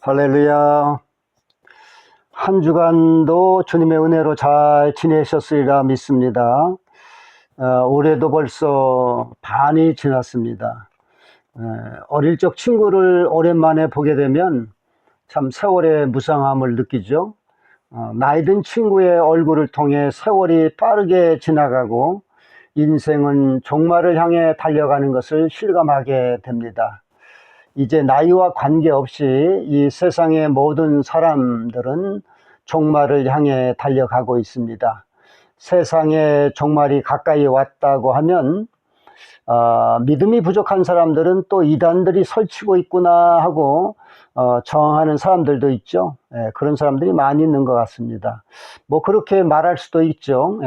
할렐루야. 한 주간도 주님의 은혜로 잘 지내셨으리라 믿습니다. 올해도 벌써 반이 지났습니다. 어릴 적 친구를 오랜만에 보게 되면 참 세월의 무상함을 느끼죠. 나이 든 친구의 얼굴을 통해 세월이 빠르게 지나가고 인생은 종말을 향해 달려가는 것을 실감하게 됩니다. 이제 나이와 관계없이 이 세상의 모든 사람들은 종말을 향해 달려가고 있습니다. 세상의 종말이 가까이 왔다고 하면 믿음이 부족한 사람들은 또 이단들이 설치고 있구나 하고 저항하는 사람들도 있죠. 그런 사람들이 많이 있는 것 같습니다. 뭐 그렇게 말할 수도 있죠.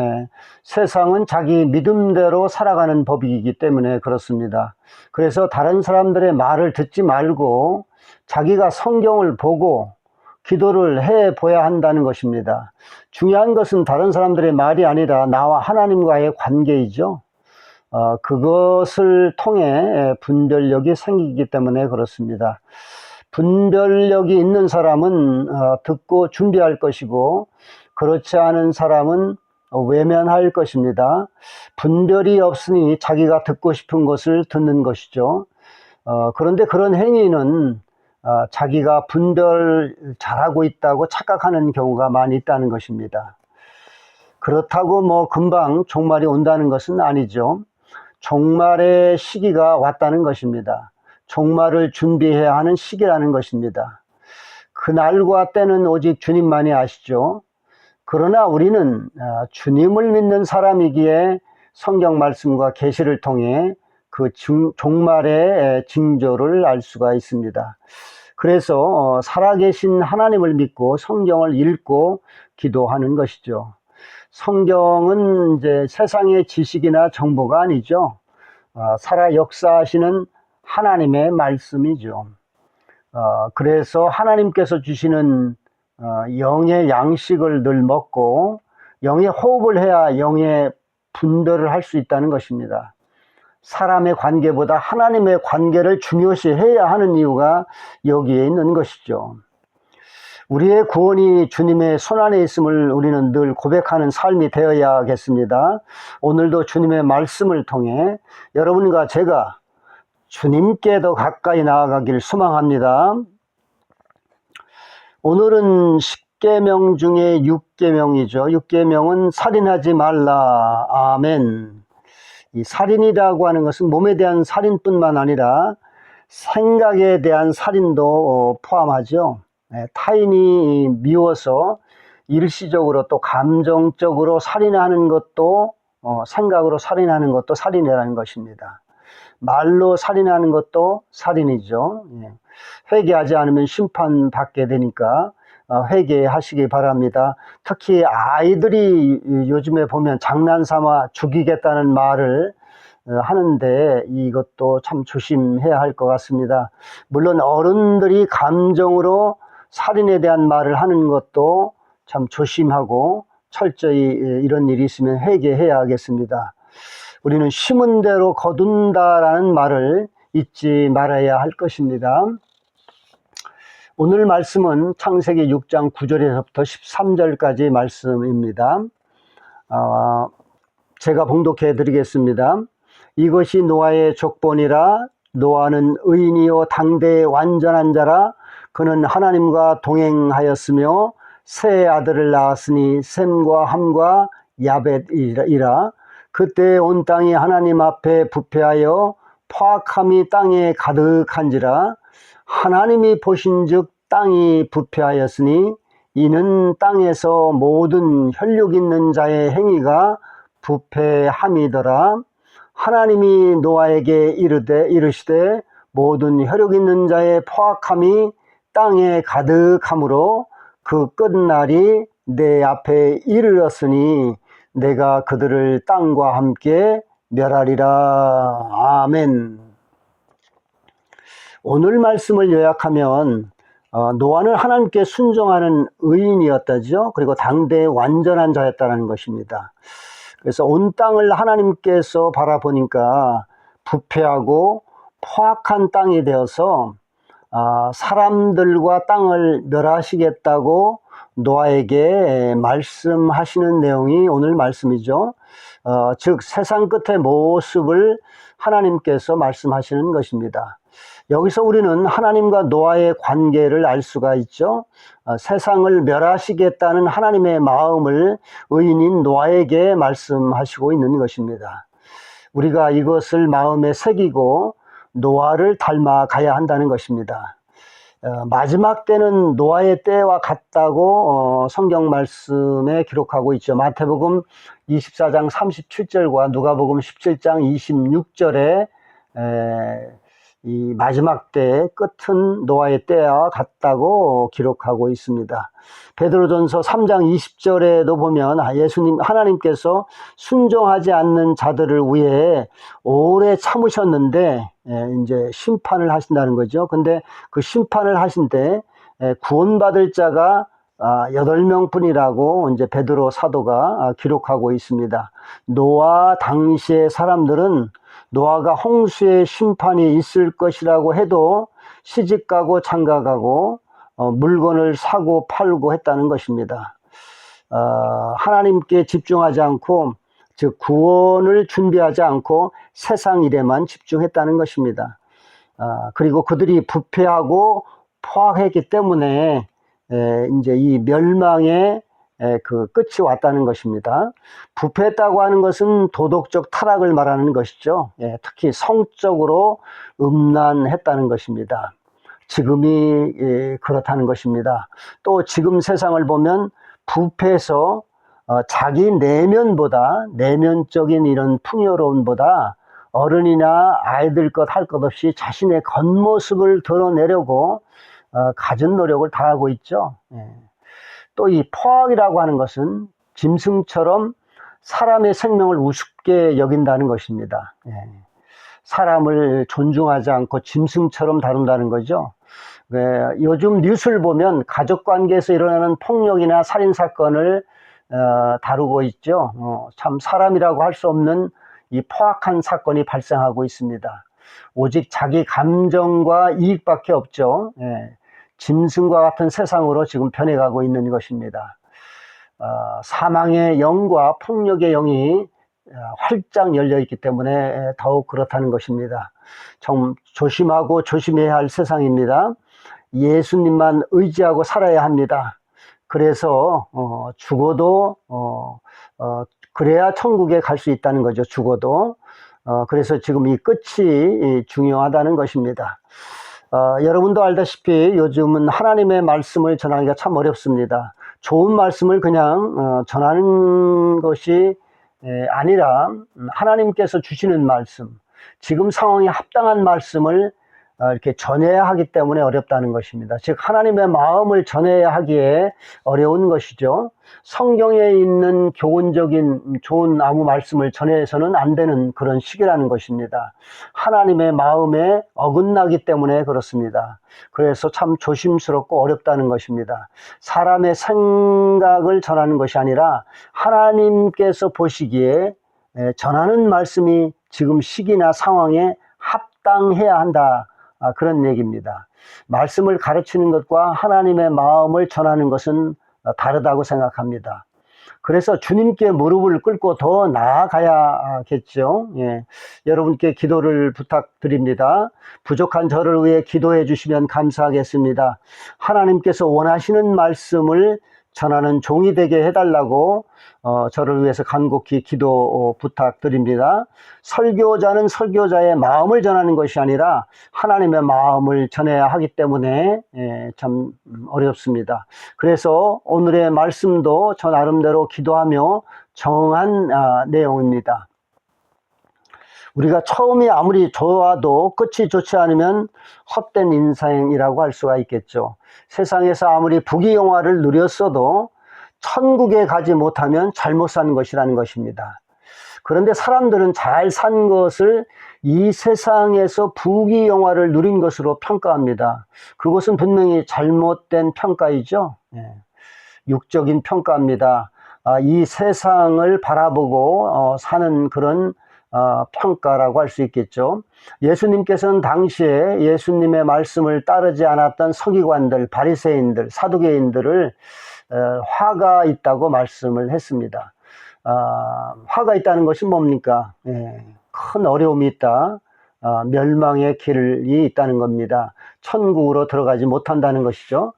세상은 자기 믿음대로 살아가는 법이기 때문에 그렇습니다. 그래서 다른 사람들의 말을 듣지 말고 자기가 성경을 보고 기도를 해 보야 한다는 것입니다. 중요한 것은 다른 사람들의 말이 아니라 나와 하나님과의 관계이죠. 그것을 통해 분별력이 생기기 때문에 그렇습니다. 분별력이 있는 사람은 듣고 준비할 것이고 그렇지 않은 사람은 외면할 것입니다. 분별이 없으니 자기가 듣고 싶은 것을 듣는 것이죠. 그런데 그런 행위는 자기가 분별 잘하고 있다고 착각하는 경우가 많이 있다는 것입니다. 그렇다고 뭐 금방 종말이 온다는 것은 아니죠. 종말의 시기가 왔다는 것입니다. 종말을 준비해야 하는 시기라는 것입니다. 그날과 때는 오직 주님만이 아시죠. 그러나 우리는 주님을 믿는 사람이기에 성경 말씀과 계시를 통해 그 종말의 징조를 알 수가 있습니다. 그래서 살아계신 하나님을 믿고 성경을 읽고 기도하는 것이죠. 성경은 이제 세상의 지식이나 정보가 아니죠. 살아 역사하시는 하나님의 말씀이죠. 그래서 하나님께서 주시는 영의 양식을 늘 먹고 영의 호흡을 해야 영의 분별을 할 수 있다는 것입니다. 사람의 관계보다 하나님의 관계를 중요시 해야 하는 이유가 여기에 있는 것이죠. 우리의 구원이 주님의 손안에 있음을 우리는 늘 고백하는 삶이 되어야겠습니다. 오늘도 주님의 말씀을 통해 여러분과 제가 주님께 더 가까이 나아가길 소망합니다. 오늘은 10계명 중에 6계명이죠. 6계명은 살인하지 말라. 아멘. 이 살인이라고 하는 것은 몸에 대한 살인뿐만 아니라 생각에 대한 살인도 포함하죠. 타인이 미워서 일시적으로 또 감정적으로 살인하는 것도 생각으로 살인하는 것도 살인이라는 것입니다. 말로 살인하는 것도 살인이죠. 회개하지 않으면 심판받게 되니까 회개하시기 바랍니다. 특히 아이들이 요즘에 보면 장난삼아 죽이겠다는 말을 하는데 이것도 참 조심해야 할 것 같습니다. 물론 어른들이 감정으로 살인에 대한 말을 하는 것도 참 조심하고 철저히 이런 일이 있으면 회개해야 하겠습니다. 우리는 심은 대로 거둔다라는 말을 잊지 말아야 할 것입니다. 오늘 말씀은 창세기 6장 9절에서부터 13절까지 말씀입니다. 제가 봉독해 드리겠습니다. 이것이 노아의 족본이라. 노아는 의인이요 당대의 완전한 자라. 그는 하나님과 동행하였으며 세 아들을 낳았으니 셈과 함과 야벳이라. 그때 온 땅이 하나님 앞에 부패하여 포악함이 땅에 가득한지라. 하나님이 보신즉 땅이 부패하였으니 이는 땅에서 모든 혈육 있는 자의 행위가 부패함이더라. 하나님이 노아에게 이르시되 모든 혈육 있는 자의 포악함이 땅에 가득하므로 그 끝날이 내 앞에 이르렀으니 내가 그들을 땅과 함께 멸하리라. 아멘. 오늘 말씀을 요약하면 노아는 하나님께 순종하는 의인이었다죠. 그리고 당대의 완전한 자였다는 것입니다. 그래서 온 땅을 하나님께서 바라보니까 부패하고 포악한 땅이 되어서 사람들과 땅을 멸하시겠다고 노아에게 말씀하시는 내용이 오늘 말씀이죠. 즉 세상 끝의 모습을 하나님께서 말씀하시는 것입니다. 여기서 우리는 하나님과 노아의 관계를 알 수가 있죠. 세상을 멸하시겠다는 하나님의 마음을 의인인 노아에게 말씀하시고 있는 것입니다. 우리가 이것을 마음에 새기고 노아를 닮아가야 한다는 것입니다. 마지막 때는 노아의 때와 같다고 성경 말씀에 기록하고 있죠. 마태복음 24장 37절과 누가복음 17장 26절에 이 마지막 때의 끝은 노아의 때와 같다고 기록하고 있습니다. 베드로전서 3장 20절에도 보면 하나님께서 순종하지 않는 자들을 위해 오래 참으셨는데 이제 심판을 하신다는 거죠. 근데 그 심판을 하신 때 구원받을 자가 8명뿐이라고 이제 베드로 사도가 기록하고 있습니다. 노아 당시의 사람들은 노아가 홍수의 심판이 있을 것이라고 해도 시집가고 장가가고 물건을 사고 팔고 했다는 것입니다. 하나님께 집중하지 않고, 즉 구원을 준비하지 않고 세상 일에만 집중했다는 것입니다. 그리고 그들이 부패하고 포악했기 때문에 이제 이 멸망의 그 끝이 왔다는 것입니다. 부패했다고 하는 것은 도덕적 타락을 말하는 것이죠. 특히 성적으로 음란했다는 것입니다. 지금이 그렇다는 것입니다. 또 지금 세상을 보면 부패해서 자기 내면적인 이런 풍요로움보다 어른이나 아이들 것 할 것 없이 자신의 겉모습을 드러내려고 갖은 노력을 다하고 있죠. 또 이 포악이라고 하는 것은 짐승처럼 사람의 생명을 우습게 여긴다는 것입니다. 사람을 존중하지 않고 짐승처럼 다룬다는 거죠. 요즘 뉴스를 보면 가족관계에서 일어나는 폭력이나 살인사건을 다루고 있죠. 참 사람이라고 할 수 없는 이 포악한 사건이 발생하고 있습니다. 오직 자기 감정과 이익밖에 없죠. 짐승과 같은 세상으로 지금 변해가고 있는 것입니다. 사망의 영과 폭력의 영이 활짝 열려있기 때문에 더욱 그렇다는 것입니다. 좀 조심하고 조심해야 할 세상입니다. 예수님만 의지하고 살아야 합니다. 그래서 죽어도 그래야 천국에 갈 수 있다는 거죠. 죽어도. 그래서 지금 이 끝이 중요하다는 것입니다. 여러분도 알다시피 요즘은 하나님의 말씀을 전하기가 참 어렵습니다. 좋은 말씀을 그냥 전하는 것이 아니라 하나님께서 주시는 말씀, 지금 상황에 합당한 말씀을 이렇게 전해야 하기 때문에 어렵다는 것입니다. 즉 하나님의 마음을 전해야 하기에 어려운 것이죠. 성경에 있는 교훈적인 좋은 아무 말씀을 전해서는 안 되는 그런 시기라는 것입니다. 하나님의 마음에 어긋나기 때문에 그렇습니다. 그래서 참 조심스럽고 어렵다는 것입니다. 사람의 생각을 전하는 것이 아니라 하나님께서 보시기에 전하는 말씀이 지금 시기나 상황에 합당해야 한다. 그런 얘기입니다. 말씀을 가르치는 것과 하나님의 마음을 전하는 것은 다르다고 생각합니다. 그래서 주님께 무릎을 꿇고 더 나아가야겠죠. 여러분께 기도를 부탁드립니다. 부족한 저를 위해 기도해 주시면 감사하겠습니다. 하나님께서 원하시는 말씀을 전하는 종이 되게 해달라고 저를 위해서 간곡히 기도 부탁드립니다. 설교자는 설교자의 마음을 전하는 것이 아니라 하나님의 마음을 전해야 하기 때문에 참 어렵습니다. 그래서 오늘의 말씀도 저 나름대로 기도하며 정한 내용입니다. 우리가 처음이 아무리 좋아도 끝이 좋지 않으면 헛된 인생이라고 할 수가 있겠죠. 세상에서 아무리 부귀영화를 누렸어도 천국에 가지 못하면 잘못 산 것이라는 것입니다. 그런데 사람들은 잘 산 것을 이 세상에서 부귀영화를 누린 것으로 평가합니다. 그것은 분명히 잘못된 평가이죠. 육적인 평가입니다. 이 세상을 바라보고 사는 그런 평가라고 할 수 있겠죠. 예수님께서는 당시에 예수님의 말씀을 따르지 않았던 서기관들, 바리새인들, 사두개인들을 화가 있다고 말씀을 했습니다. 화가 있다는 것이 뭡니까? 큰 어려움이 있다. 멸망의 길이 있다는 겁니다. 천국으로 들어가지 못한다는 것이죠.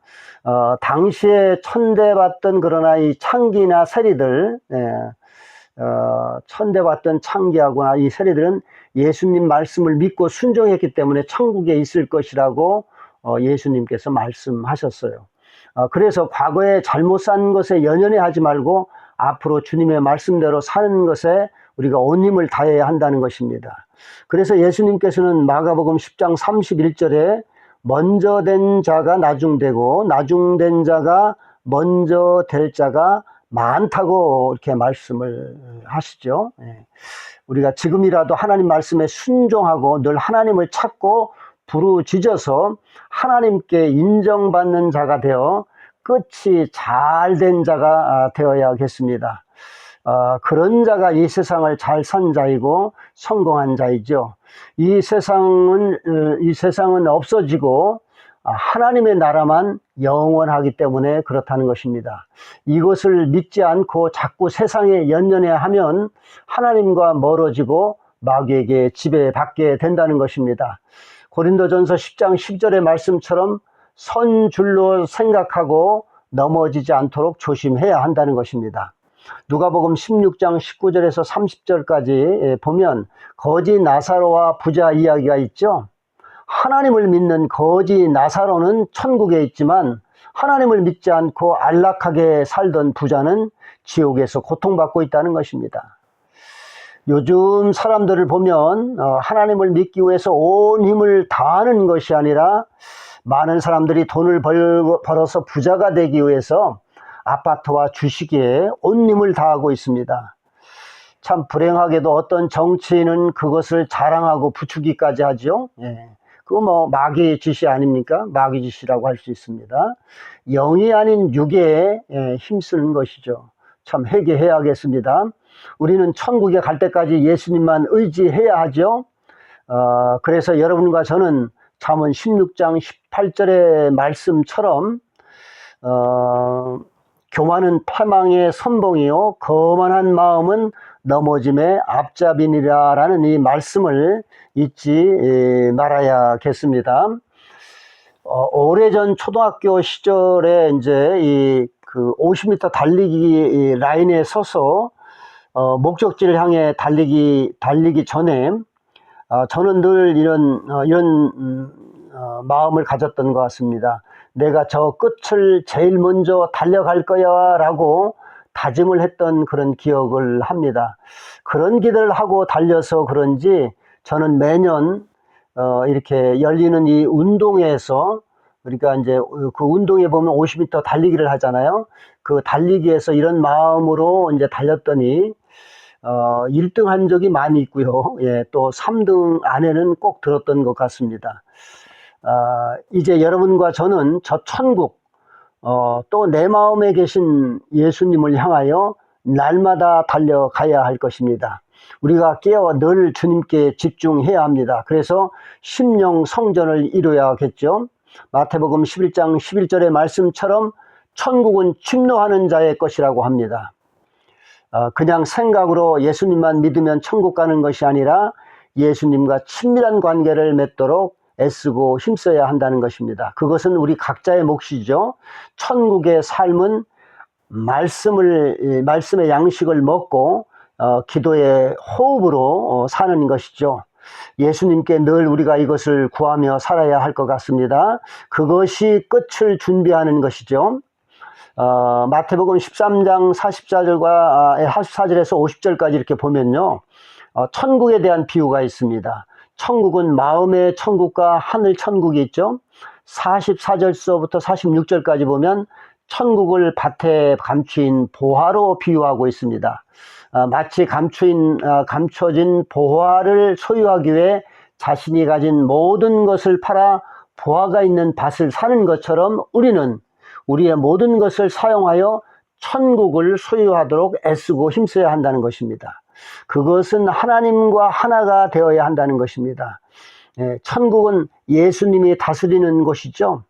당시에 천대받던 그러나 이 창기나 세리들, 천대받던 창기하거나 이 세리들은 예수님 말씀을 믿고 순종했기 때문에 천국에 있을 것이라고 예수님께서 말씀하셨어요. 그래서 과거에 잘못 산 것에 연연해 하지 말고 앞으로 주님의 말씀대로 사는 것에 우리가 온 힘을 다해야 한다는 것입니다. 그래서 예수님께서는 마가복음 10장 31절에 먼저 된 자가 나중되고 나중된 자가 먼저 될 자가 많다고 이렇게 말씀을 하시죠. 우리가 지금이라도 하나님 말씀에 순종하고 늘 하나님을 찾고 부르짖어서 하나님께 인정받는 자가 되어 끝이 잘 된 자가 되어야겠습니다. 그런 자가 이 세상을 잘 산 자이고 성공한 자이죠. 이 세상은 없어지고 하나님의 나라만 영원하기 때문에 그렇다는 것입니다. 이것을 믿지 않고 자꾸 세상에 연연해 하면 하나님과 멀어지고 마귀에게 지배받게 된다는 것입니다. 고린도전서 10장 10절의 말씀처럼 선 줄로 생각하고 넘어지지 않도록 조심해야 한다는 것입니다. 누가복음 16장 19절에서 30절까지 보면 거지 나사로와 부자 이야기가 있죠. 하나님을 믿는 거지 나사로는 천국에 있지만 하나님을 믿지 않고 안락하게 살던 부자는 지옥에서 고통받고 있다는 것입니다. 요즘 사람들을 보면 하나님을 믿기 위해서 온 힘을 다하는 것이 아니라 많은 사람들이 돈을 벌어서 부자가 되기 위해서 아파트와 주식에 온 힘을 다하고 있습니다. 참 불행하게도 어떤 정치인은 그것을 자랑하고 부추기까지 하죠. 그거 뭐 마귀의 짓이 아닙니까? 마귀 짓이라고 할 수 있습니다. 영이 아닌 육에 힘쓰는 것이죠. 참 회개해야겠습니다. 우리는 천국에 갈 때까지 예수님만 의지해야 하죠. 그래서 여러분과 저는 잠언 16장 18절의 말씀처럼 교만은 패망의 선봉이요 거만한 마음은 넘어짐의 앞잡이니라라는 이 말씀을 잊지 말아야겠습니다. 오래전 초등학교 시절에 이제 그 50m 달리기 라인에 서서 목적지를 향해 달리기 전에 저는 늘 이런 마음을 가졌던 것 같습니다. 내가 저 끝을 제일 먼저 달려갈 거야 라고 다짐을 했던 그런 기억을 합니다. 그런 기대를 하고 달려서 그런지 저는 매년 이렇게 열리는 이 운동회에서, 그러니까 이제 그 운동에 보면 50m 달리기를 하잖아요. 그 달리기에서 이런 마음으로 이제 달렸더니 1등 한 적이 많이 있고요. 또 3등 안에는 꼭 들었던 것 같습니다. 이제 여러분과 저는 저 천국, 또 내 마음에 계신 예수님을 향하여 날마다 달려가야 할 것입니다. 우리가 깨어 늘 주님께 집중해야 합니다. 그래서 심령 성전을 이루어야겠죠. 마태복음 11장 11절의 말씀처럼 천국은 침노하는 자의 것이라고 합니다. 그냥 생각으로 예수님만 믿으면 천국 가는 것이 아니라 예수님과 친밀한 관계를 맺도록 애쓰고 힘써야 한다는 것입니다. 그것은 우리 각자의 몫이죠. 천국의 삶은 말씀의 양식을 먹고 기도의 호흡으로 사는 것이죠. 예수님께 늘 우리가 이것을 구하며 살아야 할 것 같습니다. 그것이 끝을 준비하는 것이죠. 마태복음 13장 44절에서 50절까지 이렇게 보면요, 천국에 대한 비유가 있습니다. 천국은 마음의 천국과 하늘 천국이 있죠. 44절서부터 46절까지 보면 천국을 밭에 감추인 보화로 비유하고 있습니다. 마치 감춰진 보화를 소유하기 위해 자신이 가진 모든 것을 팔아 보화가 있는 밭을 사는 것처럼 우리는 우리의 모든 것을 사용하여 천국을 소유하도록 애쓰고 힘써야 한다는 것입니다. 그것은 하나님과 하나가 되어야 한다는 것입니다. 천국은 예수님이 다스리는 곳이죠.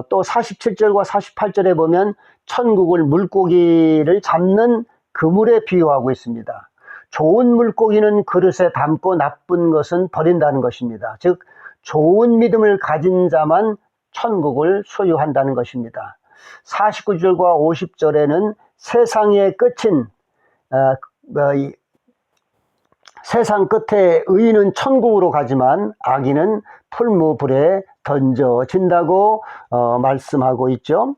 또 47절과 48절에 보면 천국을 물고기를 잡는 그물에 비유하고 있습니다. 좋은 물고기는 그릇에 담고 나쁜 것은 버린다는 것입니다. 즉 좋은 믿음을 가진 자만 천국을 소유한다는 것입니다. 49절과 50절에는 세상의 끝인 세상 끝에 의인은 천국으로 가지만 악인은 풀무불에 던져진다고 말씀하고 있죠.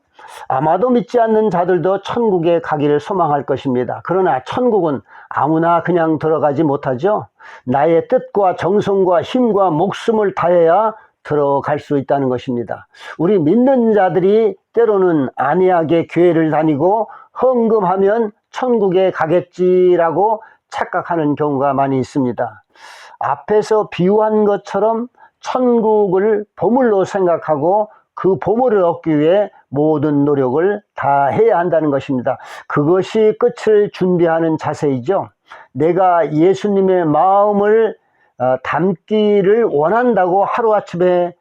아마도 믿지 않는 자들도 천국에 가기를 소망할 것입니다. 그러나 천국은 아무나 그냥 들어가지 못하죠. 나의 뜻과 정성과 힘과 목숨을 다해야 들어갈 수 있다는 것입니다. 우리 믿는 자들이 때로는 안이하게 교회를 다니고 헌금하면 천국에 가겠지라고 착각하는 경우가 많이 있습니다. 앞에서 비유한 것처럼 천국을 보물로 생각하고 그 보물을 얻기 위해 모든 노력을 다 해야 한다는 것입니다. 그것이 끝을 준비하는 자세이죠. 내가 예수님의 마음을 담기를 원한다고 하루아침에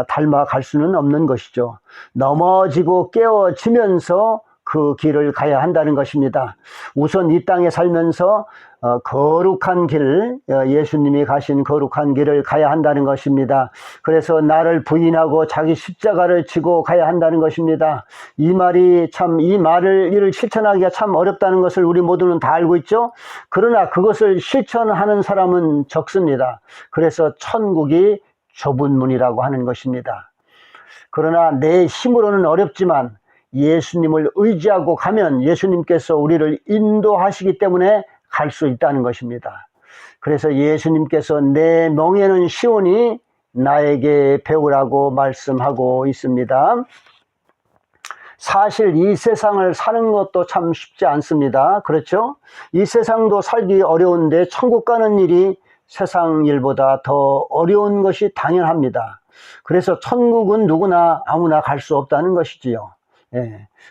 닮아갈 수는 없는 것이죠. 넘어지고 깨어지면서 그 길을 가야 한다는 것입니다. 우선 이 땅에 살면서 거룩한 길, 예수님이 가신 거룩한 길을 가야 한다는 것입니다. 그래서 나를 부인하고 자기 십자가를 지고 가야 한다는 것입니다. 이 말을 실천하기가 참 어렵다는 것을 우리 모두는 다 알고 있죠. 그러나 그것을 실천하는 사람은 적습니다. 그래서 천국이 좁은 문이라고 하는 것입니다. 그러나 내 힘으로는 어렵지만 예수님을 의지하고 가면 예수님께서 우리를 인도하시기 때문에 갈 수 있다는 것입니다. 그래서 예수님께서 내 멍에는 쉬우니 나에게 배우라고 말씀하고 있습니다. 사실 이 세상을 사는 것도 참 쉽지 않습니다. 그렇죠? 이 세상도 살기 어려운데 천국 가는 일이 세상 일보다 더 어려운 것이 당연합니다. 그래서 천국은 누구나 아무나 갈 수 없다는 것이지요.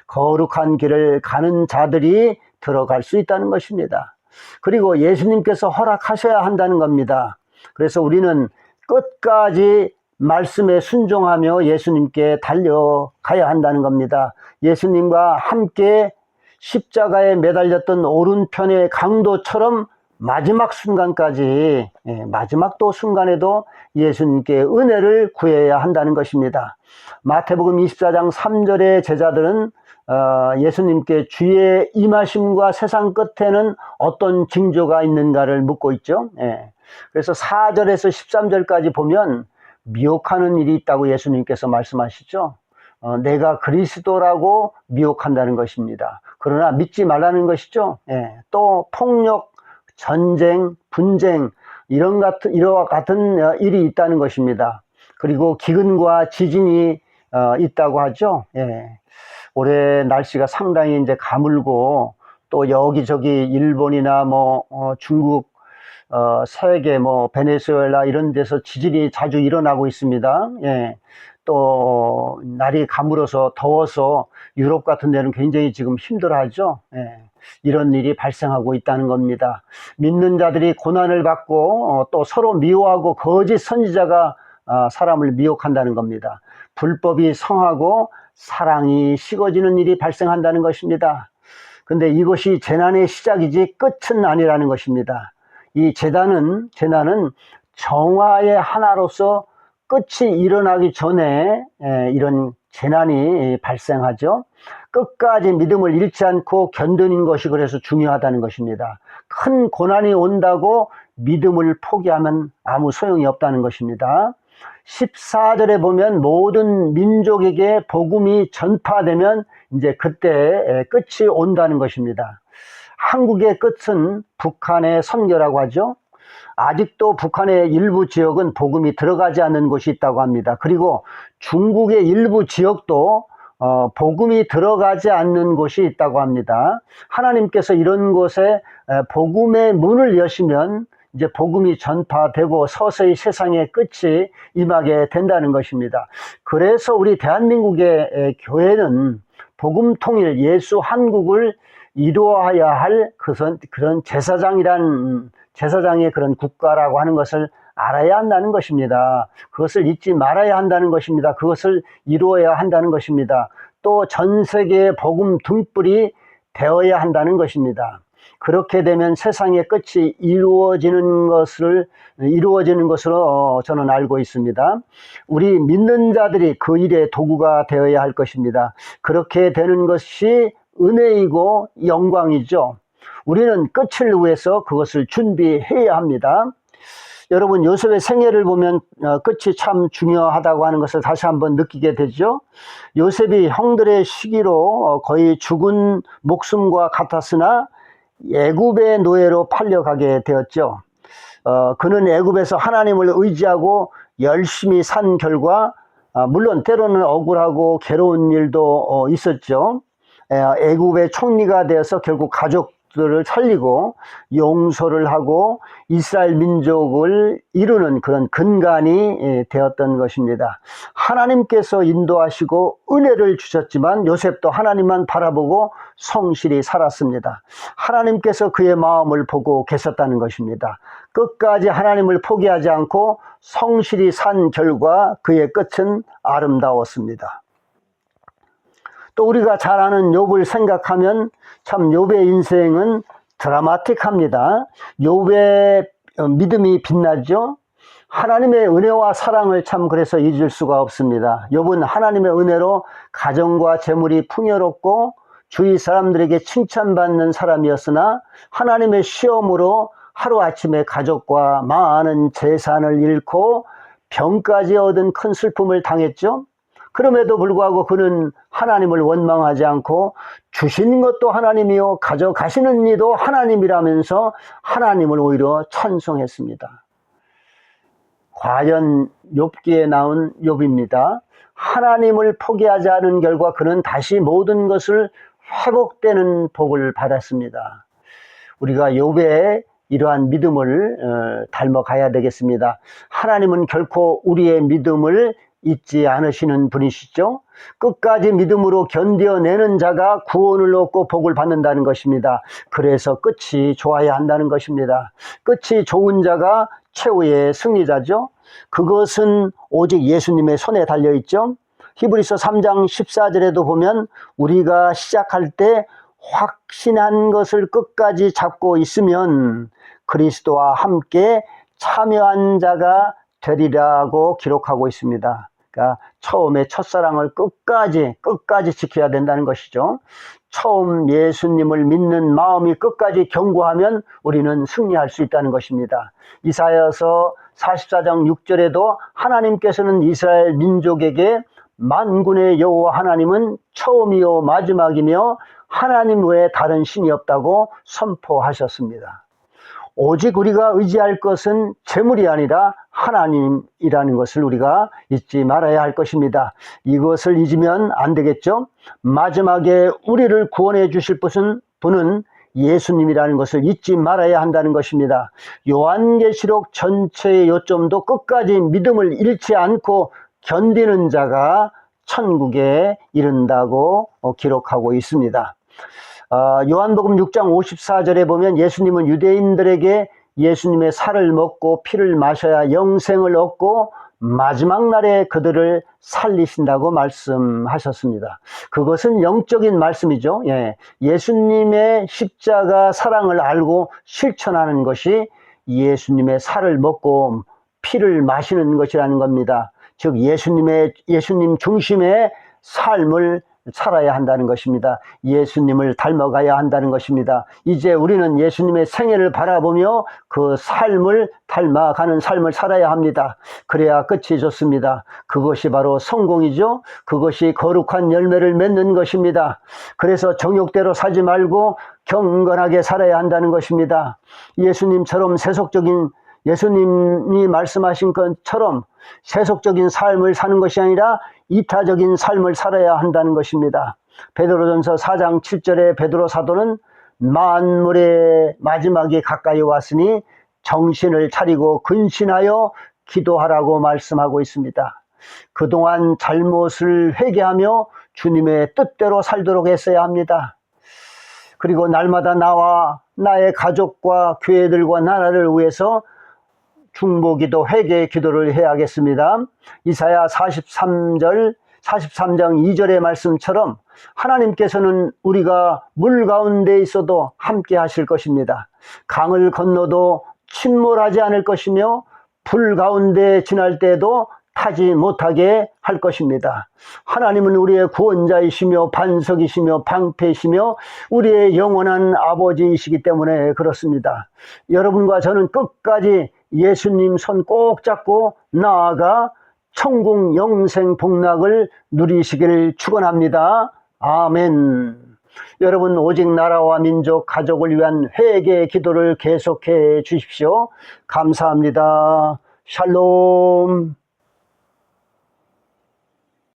거룩한 길을 가는 자들이 들어갈 수 있다는 것입니다. 그리고 예수님께서 허락하셔야 한다는 겁니다. 그래서 우리는 끝까지 말씀에 순종하며 예수님께 달려가야 한다는 겁니다. 예수님과 함께 십자가에 매달렸던 오른편의 강도처럼 마지막 순간까지, 마지막 또 순간에도 예수님께 은혜를 구해야 한다는 것입니다. 마태복음 24장 3절의 제자들은 예수님께 주의 임하심과 세상 끝에는 어떤 징조가 있는가를 묻고 있죠. 그래서 4절에서 13절까지 보면 미혹하는 일이 있다고 예수님께서 말씀하시죠. 내가 그리스도라고 미혹한다는 것입니다. 그러나 믿지 말라는 것이죠. 또 폭력, 전쟁, 분쟁 이와 같은 일이 있다는 것입니다. 그리고 기근과 지진이 있다고 하죠. 올해 날씨가 상당히 이제 가물고 또 여기저기 일본이나 중국, 세계, 베네수엘라 이런 데서 지진이 자주 일어나고 있습니다. 또 날이 가물어서 더워서 유럽 같은 데는 굉장히 지금 힘들어하죠. 이런 일이 발생하고 있다는 겁니다. 믿는 자들이 고난을 받고 또 서로 미워하고 거짓 선지자가 사람을 미혹한다는 겁니다. 불법이 성하고 사랑이 식어지는 일이 발생한다는 것입니다. 근데 이것이 재난의 시작이지 끝은 아니라는 것입니다. 이 재난은 정화의 하나로서 끝이 일어나기 전에 이런 재난이 발생하죠. 끝까지 믿음을 잃지 않고 견디는 것이 그래서 중요하다는 것입니다. 큰 고난이 온다고 믿음을 포기하면 아무 소용이 없다는 것입니다. 14절에 보면 모든 민족에게 복음이 전파되면 이제 그때 끝이 온다는 것입니다. 한국의 끝은 북한의 선교라고 하죠. 아직도 북한의 일부 지역은 복음이 들어가지 않는 곳이 있다고 합니다. 그리고 중국의 일부 지역도 복음이 들어가지 않는 곳이 있다고 합니다. 하나님께서 이런 곳에 복음의 문을 여시면 이제 복음이 전파되고 서서히 세상의 끝이 임하게 된다는 것입니다. 그래서 우리 대한민국의 교회는 복음 통일 예수 한국을 이루어야 할 그런 제사장의 그런 국가라고 하는 것을 알아야 한다는 것입니다. 그것을 잊지 말아야 한다는 것입니다. 그것을 이루어야 한다는 것입니다. 또 전 세계의 복음 등불이 되어야 한다는 것입니다. 그렇게 되면 세상의 끝이 이루어지는 것으로 저는 알고 있습니다. 우리 믿는 자들이 그 일의 도구가 되어야 할 것입니다. 그렇게 되는 것이 은혜이고 영광이죠. 우리는 끝을 위해서 그것을 준비해야 합니다. 여러분, 요셉의 생애를 보면 끝이 참 중요하다고 하는 것을 다시 한번 느끼게 되죠. 요셉이 형들의 시기로 거의 죽은 목숨과 같았으나 애굽의 노예로 팔려가게 되었죠. 그는 애굽에서 하나님을 의지하고 열심히 산 결과 물론 때로는 억울하고 괴로운 일도 있었죠. 애굽의 총리가 되어서 결국 가족들을 살리고 용서를 하고 이스라엘 민족을 이루는 그런 근간이 되었던 것입니다. 하나님께서 인도하시고 은혜를 주셨지만 요셉도 하나님만 바라보고 성실히 살았습니다. 하나님께서 그의 마음을 보고 계셨다는 것입니다. 끝까지 하나님을 포기하지 않고 성실히 산 결과 그의 끝은 아름다웠습니다. 또 우리가 잘 아는 욥을 생각하면 참 욥의 인생은 드라마틱합니다. 욥의 믿음이 빛나죠. 하나님의 은혜와 사랑을 참 그래서 잊을 수가 없습니다. 욥은 하나님의 은혜로 가정과 재물이 풍요롭고 주위 사람들에게 칭찬받는 사람이었으나 하나님의 시험으로 하루아침에 가족과 많은 재산을 잃고 병까지 얻은 큰 슬픔을 당했죠. 그럼에도 불구하고 그는 하나님을 원망하지 않고 주신 것도 하나님이요 가져가시는 이도 하나님이라면서 하나님을 오히려 찬송했습니다. 과연 욥기에 나온 욥입니다. 하나님을 포기하지 않은 결과 그는 다시 모든 것을 회복되는 복을 받았습니다. 우리가 욥의 이러한 믿음을 닮아가야 되겠습니다. 하나님은 결코 우리의 믿음을 잊지 않으시는 분이시죠. 끝까지 믿음으로 견뎌내는 자가 구원을 얻고 복을 받는다는 것입니다. 그래서 끝이 좋아야 한다는 것입니다. 끝이 좋은 자가 최후의 승리자죠. 그것은 오직 예수님의 손에 달려있죠. 히브리서 3장 14절에도 보면 우리가 시작할 때 확신한 것을 끝까지 잡고 있으면 그리스도와 함께 참여한 자가 되리라고 기록하고 있습니다. 그러니까 처음에 첫사랑을 끝까지 지켜야 된다는 것이죠. 처음 예수님을 믿는 마음이 끝까지 견고하면 우리는 승리할 수 있다는 것입니다. 이사야서 44장 6절에도 하나님께서는 이스라엘 민족에게 만군의 여호와 하나님은 처음이요 마지막이며 하나님 외에 다른 신이 없다고 선포하셨습니다. 오직 우리가 의지할 것은 재물이 아니라 하나님이라는 것을 우리가 잊지 말아야 할 것입니다. 이것을 잊으면 안 되겠죠? 마지막에 우리를 구원해 주실 분은 예수님이라는 것을 잊지 말아야 한다는 것입니다. 요한계시록 전체의 요점도 끝까지 믿음을 잃지 않고 견디는 자가 천국에 이른다고 기록하고 있습니다. 요한복음 6장 54절에 보면 예수님은 유대인들에게 예수님의 살을 먹고 피를 마셔야 영생을 얻고 마지막 날에 그들을 살리신다고 말씀하셨습니다. 그것은 영적인 말씀이죠. 예수님의 십자가 사랑을 알고 실천하는 것이 예수님의 살을 먹고 피를 마시는 것이라는 겁니다. 즉 예수님 중심의 삶을 살아야 한다는 것입니다. 예수님을 닮아가야 한다는 것입니다. 이제 우리는 예수님의 생애를 바라보며 그 삶을 닮아가는 삶을 살아야 합니다. 그래야 끝이 좋습니다. 그것이 바로 성공이죠. 그것이 거룩한 열매를 맺는 것입니다. 그래서 정욕대로 살지 말고 경건하게 살아야 한다는 것입니다. 예수님이 말씀하신 것처럼 세속적인 삶을 사는 것이 아니라 이타적인 삶을 살아야 한다는 것입니다. 베드로전서 4장 7절에 베드로 사도는 만물의 마지막이 가까이 왔으니 정신을 차리고 근신하여 기도하라고 말씀하고 있습니다. 그동안 잘못을 회개하며 주님의 뜻대로 살도록 했어야 합니다. 그리고 날마다 나와 나의 가족과 교회들과 나라를 위해서 중보기도 회개 기도를 해야겠습니다. 이사야 43장 2절의 말씀처럼 하나님께서는 우리가 물 가운데 있어도 함께 하실 것입니다. 강을 건너도 침몰하지 않을 것이며 불 가운데 지날 때에도 타지 못하게 할 것입니다. 하나님은 우리의 구원자이시며 반석이시며 방패이시며 우리의 영원한 아버지이시기 때문에 그렇습니다. 여러분과 저는 끝까지 예수님 손 꼭 잡고 나아가 천국 영생 복락을 누리시기를 축원합니다. 아멘. 여러분 오직 나라와 민족 가족을 위한 회개 기도를 계속해 주십시오. 감사합니다. 샬롬.